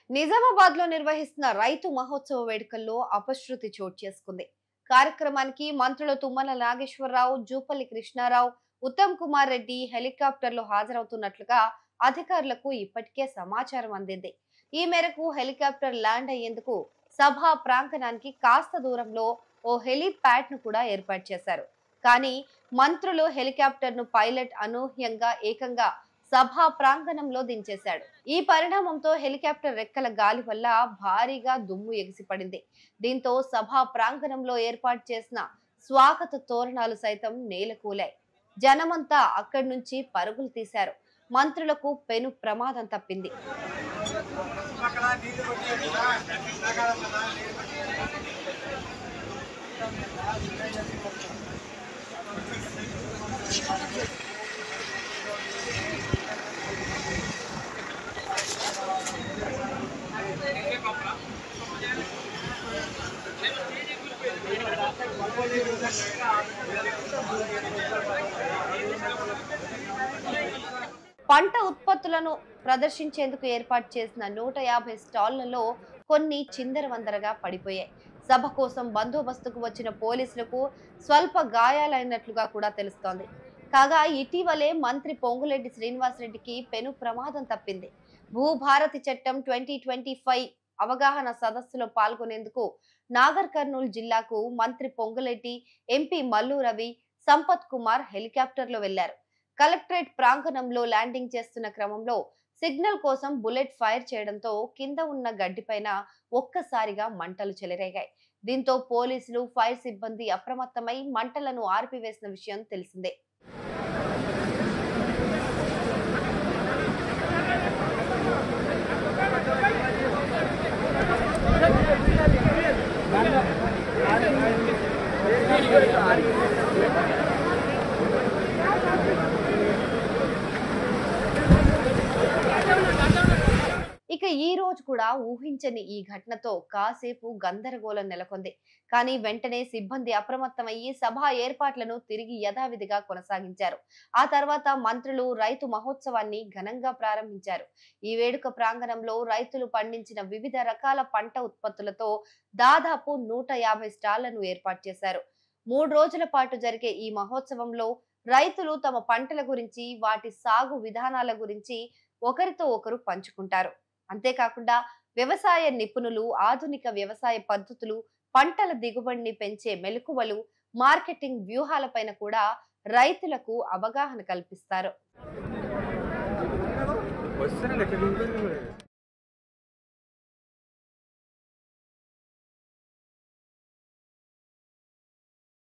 నిజామాబాద్ లో నిర్వహిస్తున్న రైతు మహోత్సవ వేడుకల్లో అపశృతి చోటు చేసుకుంది. కార్యక్రమానికి మంత్రులు తుమ్మల నాగేశ్వరరావు, జూపల్లి కృష్ణారావు, ఉత్తమ్ కుమార్ రెడ్డి హెలికాప్టర్లో హాజరవుతున్నట్లుగా అధికారులకు ఇప్పటికే సమాచారం అందింది. ఈ మేరకు హెలికాప్టర్ ల్యాండ్ అయ్యేందుకు సభా ప్రాంగణానికి కాస్త దూరంలో ఓ హెలీప్యాడ్ ను కూడా ఏర్పాటు చేశారు. కానీ మంత్రులు హెలికాప్టర్ ను పైలట్ అనూహ్యంగా ఏకంగా సభా ప్రాంగణంలో దించేశాడు. ఈ పరిణామంతో హెలికాప్టర్ రెక్కల గాలి వల్ల భారీగా దుమ్ము ఎగిసిపడింది. దీంతో సభా ప్రాంగణంలో ఏర్పాటు చేసిన స్వాగత తోరణాలు సైతం నేలకూలాయి. జనమంతా అక్కడి నుంచి పరుగులు తీశారు. మంత్రులకు పెను ప్రమాదం తప్పింది. పంట ఉత్పత్తులను ప్రదర్శించేందుకు ఏర్పాటు చేసిన 150 స్టాళ్లలో కొన్ని చిందరవందరగా పడిపోయాయి. సభ కోసం బందోబస్తుకు వచ్చిన పోలీసులకు స్వల్ప గాయాలైనట్లుగా కూడా తెలుస్తోంది. కాగా ఇటీవలే మంత్రి పొంగులేటి శ్రీనివాసరెడ్డికి పెను ప్రమాదం తప్పింది. భూభారతి చట్టం 2025 అవగాహన సదస్సులో పాల్గొనేందుకు నాగర్ కర్నూలు జిల్లాకు మంత్రి పొంగులేటి, ఎంపీ మల్లు రవి, సంపత్ కుమార్ హెలికాప్టర్లో వెళ్లారు. కలెక్టరేట్ ప్రాంగణంలో ల్యాండింగ్ చేస్తున్న క్రమంలో సిగ్నల్ కోసం బుల్లెట్ ఫైర్ చేయడంతో కింద ఉన్న గడ్డిపైన ఒక్కసారిగా మంటలు చెలరేగాయి. దీంతో పోలీసులు, ఫైర్ సిబ్బంది అప్రమత్తమై మంటలను ఆర్పివేసిన విషయం తెలిసిందే. ఇక ఈ రోజు కూడా ఊహించని ఈ ఘటనతో కాసేపు గందరగోళం నెలకొంది. కానీ వెంటనే సిబ్బంది అప్రమత్తమయ్యి సభా ఏర్పాట్లను తిరిగి యథావిధిగా కొనసాగించారు. ఆ తర్వాత మంత్రులు రైతు మహోత్సవాన్ని ఘనంగా ప్రారంభించారు. ఈ వేడుక ప్రాంగణంలో రైతులు పండించిన వివిధ రకాల పంట ఉత్పత్తులతో దాదాపు 150 స్టాళ్లను ఏర్పాటు చేశారు. 3 రోజుల పాటు జరిగే ఈ మహోత్సవంలో రైతులు తమ పంటల గురించి, వాటి సాగు విధానాల గురించి ఒకరితో ఒకరు పంచుకుంటారు. అంతేకాకుండా వ్యవసాయ నిపుణులు, ఆధునిక వ్యవసాయ పద్ధతులు, పంటల దిగుబడిని పెంచే మెలకువలు, మార్కెటింగ్ వ్యూహాలపైన కూడా రైతులకు అవగాహన కల్పిస్తారు.